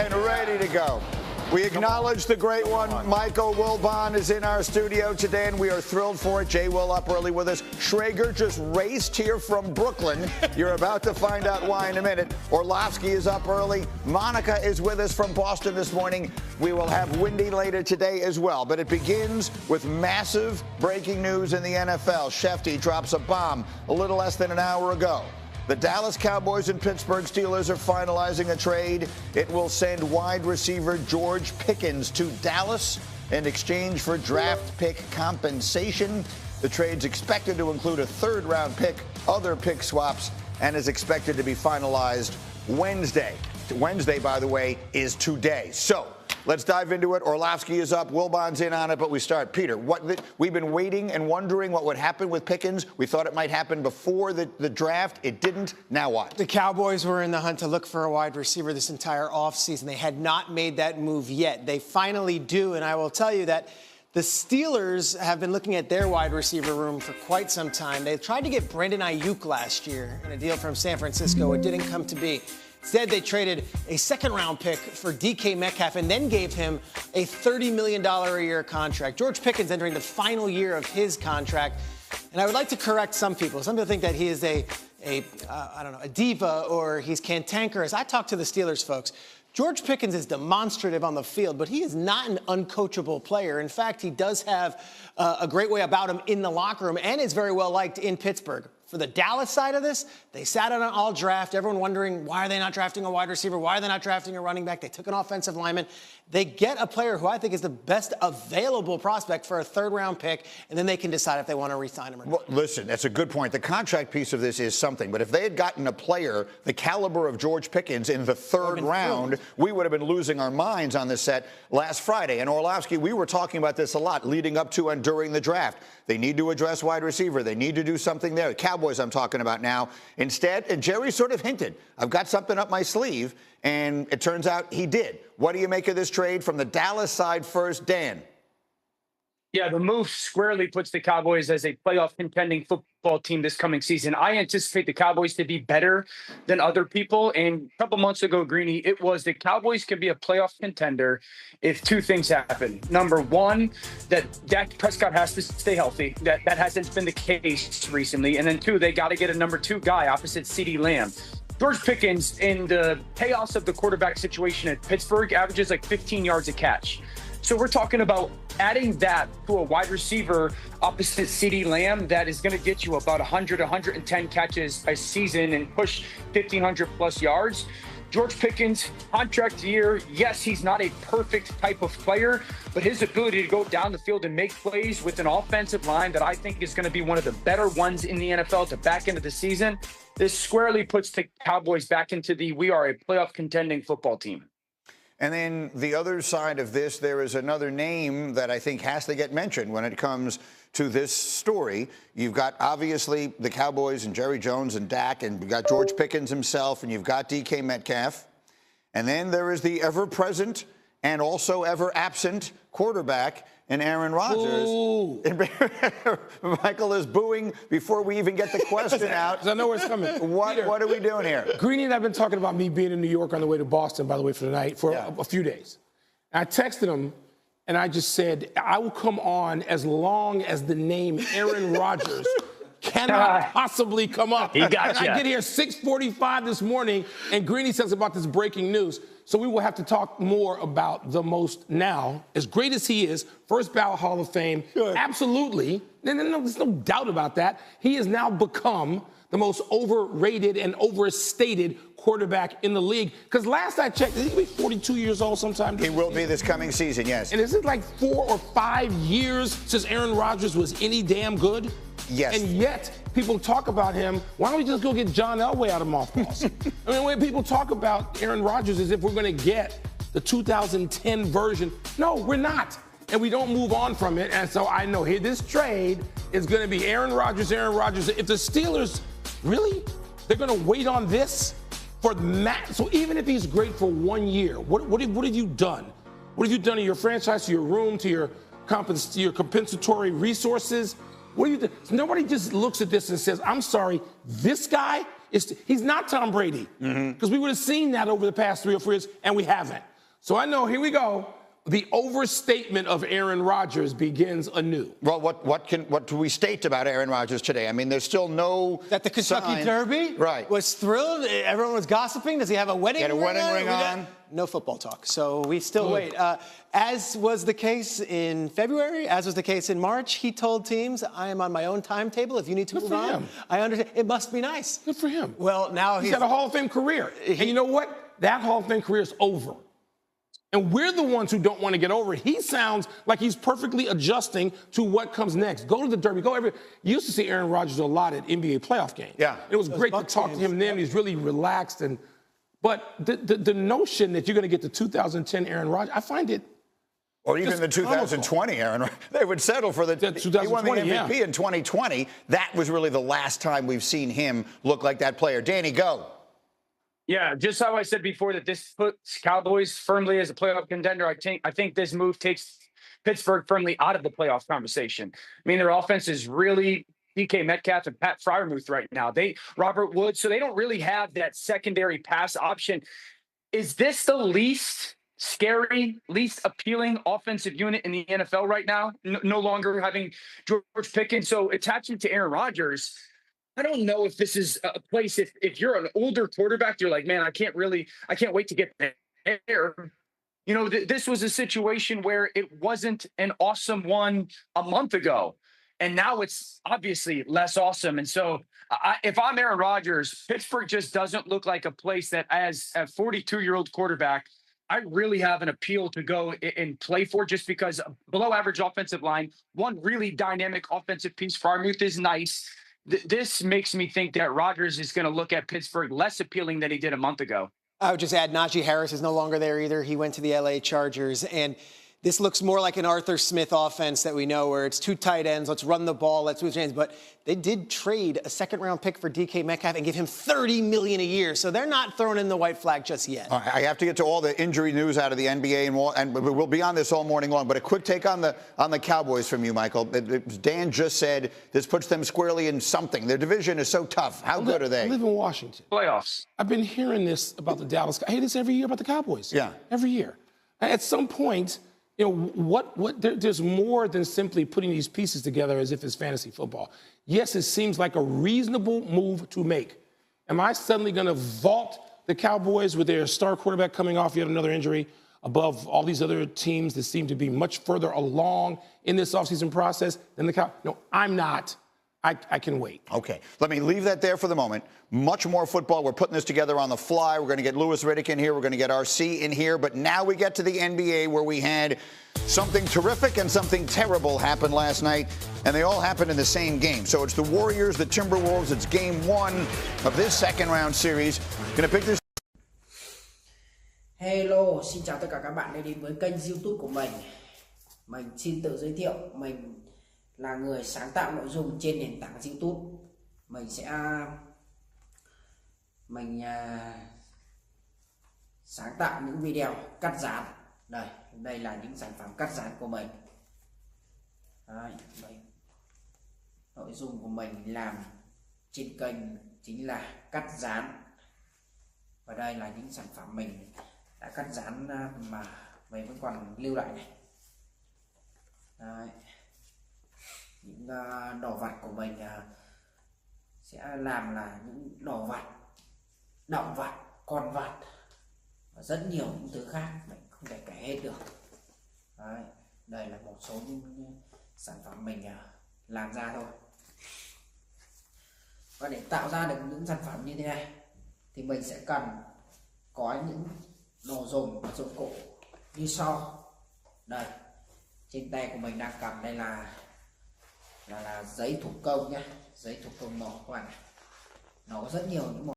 and ready to go. We acknowledge the great one. Michael Wilbon is in our studio today, and we are thrilled for it. Jay Will up early with us. Schrager just raced here from Brooklyn. You're about to find out why in a minute. Orlovsky is up early. Monica is with us from Boston this morning. We will have Windy later today as well. But it begins with massive breaking news in the NFL. Shefty drops a bomb a little less than an hour ago. The Dallas Cowboys and Pittsburgh Steelers are finalizing a trade. It will send wide receiver George Pickens to Dallas in exchange for draft pick compensation. The trade's expected to include a third-round pick, other pick swaps, and is expected to be finalized Wednesday. Wednesday, by the way, is today. So let's dive into it. Orlovsky is up. Wilbon's in on it, but we start. Peter, we've been waiting and wondering what would happen with Pickens. We thought it might happen before the draft. It didn't. Now what? The Cowboys were in the hunt to look for a wide receiver this entire offseason. They had not made that move yet. They finally do, and I will tell you that the Steelers have been looking at their wide receiver room for quite some time. They tried to get Brandon Ayuk last year in a deal from San Francisco. It didn't come to be. Instead, they traded a second-round pick for DK Metcalf and then gave him a $30 million a year contract. George Pickens entering the final year of his contract. And I would like to correct some people. Some people think that he is a diva or he's cantankerous. I talked to the Steelers folks. George Pickens is demonstrative on the field, but he is not an uncoachable player. In fact, he does have a great way about him in the locker room and is very well liked in Pittsburgh. For the Dallas side of this, they sat on an all draft. Everyone wondering, why are they not drafting a wide receiver? Why are they not drafting a running back? They took an offensive lineman. They get a player who I think is the best available prospect for a third-round pick, and then they can decide if they want to re-sign him or not. Well, listen, that's a good point. The contract piece of this is something, but if they had gotten a player the caliber of George Pickens in the third round, we would have been losing our minds on this set last Friday. And Orlovsky, we were talking about this a lot leading up to and during the draft. They need to address wide receiver. They need to do something there. The Cowboys I'm talking about now. Instead, and Jerry sort of hinted, I've got something up my sleeve, and it turns out he did. What do you make of this trade from the Dallas side first, Dan? Yeah, the move squarely puts the Cowboys as a playoff contending football team this coming season. I anticipate the Cowboys to be better than other people. And a couple months ago, Greeny, it was the Cowboys can be a playoff contender if two things happen. Number one, that Dak Prescott has to stay healthy. That hasn't been the case recently. And then two, they got to get a number two guy opposite CeeDee Lamb. George Pickens, in the chaos of the quarterback situation at Pittsburgh, averages like 15 yards a catch. So we're talking about adding that to a wide receiver opposite CeeDee Lamb that is going to get you about 100, 110 catches a season and push 1,500 plus yards. George Pickens, contract year, yes, he's not a perfect type of player, but his ability to go down the field and make plays with an offensive line that I think is going to be one of the better ones in the NFL to back into the season, this squarely puts the Cowboys back into we are a playoff contending football team. And then the other side of this, there is another name that I think has to get mentioned when it comes to this story. You've got, obviously, the Cowboys and Jerry Jones and Dak, and you've got George Pickens himself, and you've got DK Metcalf. And then there is the ever-present and also ever-absent quarterback and Aaron Rodgers. Michael is booing before we even get the question out. I know where it's coming. What are we doing here? Greeny and I have been talking about me being in New York on the way to Boston, by the way, for the night, for a few days. And I texted him, and I just said, I will come on as long as the name Aaron Rodgers cannot possibly come up. He got you. I get here 6:45 this morning, and Greeny says about this breaking news. So we will have to talk more about the most now. As great as he is, first ballot Hall of Fame, absolutely. There's no doubt about that. He has now become the most overrated and overstated quarterback in the league. Because last I checked, is he be 42 years old sometime? He will be this coming season, yes. And is it like 4 or 5 years since Aaron Rodgers was any damn good? Yes. And yet, people talk about him. Why don't we just go get John Elway out of mothballs? I mean, when people talk about Aaron Rodgers as if we're going to get the 2010 version. No, we're not. And we don't move on from it. And so I know here this trade is going to be Aaron Rodgers. If the Steelers, really, they're going to wait on this for Matt. So even if he's great for 1 year, what have you done? What have you done to your franchise, to your room, to your compensatory resources? What do you do? Nobody just looks at this and says, I'm sorry, this guy, he's not Tom Brady. Because we would have seen that over the past 3 or 4 years, and we haven't. So I know, here we go. The overstatement of Aaron Rodgers begins anew. Well, what do we state about Aaron Rodgers today? I mean, there's still no that the Kentucky Derby was thrilled. Everyone was gossiping. Does he have a wedding ring? He had a wedding ring on. No football talk. So we still wait. As was the case in February, as was the case in March, he told teams, I am on my own timetable. If you need to move on, I understand. It must be nice. Good for him. Well, now he's got a Hall of Fame career. And you know what? That Hall of Fame career is over. And we're the ones who don't want to get over it. He sounds like he's perfectly adjusting to what comes next. Go to the Derby. Go everywhere. You used to see Aaron Rodgers a lot at NBA playoff games. Yeah. It was great to talk to him then. He's really relaxed. But the notion that you're going to get the 2010 Aaron Rodgers, I find it. Or even the 2020 Aaron Rodgers. They would settle for the 2020, he won the MVP in 2020. That was really the last time we've seen him look like that player. Danny, go. Yeah, just how I said before that this puts Cowboys firmly as a playoff contender. I think this move takes Pittsburgh firmly out of the playoff conversation. I mean, their offense is really DK Metcalf and Pat Freiermuth right now. Robert Woods, so they don't really have that secondary pass option. Is this the least scary, least appealing offensive unit in the NFL right now? No longer having George Pickens. So attaching to Aaron Rodgers, I don't know if this is a place, if you're an older quarterback, you're like, man, I can't wait to get there. You know, this was a situation where it wasn't an awesome one a month ago. And now it's obviously less awesome. And so if I'm Aaron Rodgers, Pittsburgh just doesn't look like a place that, as a 42-year-old quarterback, I really have an appeal to go and play for, just because below average offensive line, one really dynamic offensive piece. Freiermuth is nice. This makes me think that Rodgers is going to look at Pittsburgh less appealing than he did a month ago. I would just add Najee Harris is no longer there either. He went to the LA Chargers, and this looks more like an Arthur Smith offense that we know, where it's two tight ends, let's run the ball, let's move chains. But they did trade a second-round pick for DK Metcalf and give him $30 million a year. So they're not throwing in the white flag just yet. All right, I have to get to all the injury news out of the NBA, and we'll be on this all morning long. But a quick take on the Cowboys from you, Michael. Dan just said this puts them squarely in something. Their division is so tough. How good are they? I live in Washington. Playoffs. I've been hearing this about the Dallas. I hear this every year about the Cowboys. Yeah. Every year. At some point, you know, there's more than simply putting these pieces together as if it's fantasy football. Yes, it seems like a reasonable move to make. Am I suddenly going to vault the Cowboys with their star quarterback coming off yet another injury above all these other teams that seem to be much further along in this offseason process than the Cowboys? No, I'm not. I can wait. Okay. Let me leave that there for the moment. Much more football. We're putting this together on the fly. We're going to get Louis Riddick in here. We're going to get RC in here. But now we get to the NBA, where we had something terrific and something terrible happen last night, and they all happened in the same game. So it's the Warriors, the Timberwolves. It's game one of this second-round series. Going to pick this. Hello, xin chào tất cả các bạn đã đến với kênh YouTube của mình. Mình xin tự giới thiệu, mình là người sáng tạo nội dung trên nền tảng YouTube. Mình sáng tạo những video cắt dán. Đây là những sản phẩm cắt dán của mình. Đây, nội dung của mình làm trên kênh chính là cắt dán. Và đây là những sản phẩm mình đã cắt dán mà mình vẫn còn lưu lại này. Đấy. Những đồ vật của mình sẽ làm là những đồ vật, động vật, con vật và rất nhiều những thứ khác mình không thể kể hết được. Đấy. Đây là một số những sản phẩm mình làm ra thôi. Và để tạo ra được những sản phẩm như thế này thì mình sẽ cần có những đồ dùng và dụng cụ như sau. Đây, trên tay của mình đang cầm đây là giấy thủ công nhé, giấy thủ công màu các bạn. Nó có rất nhiều những màu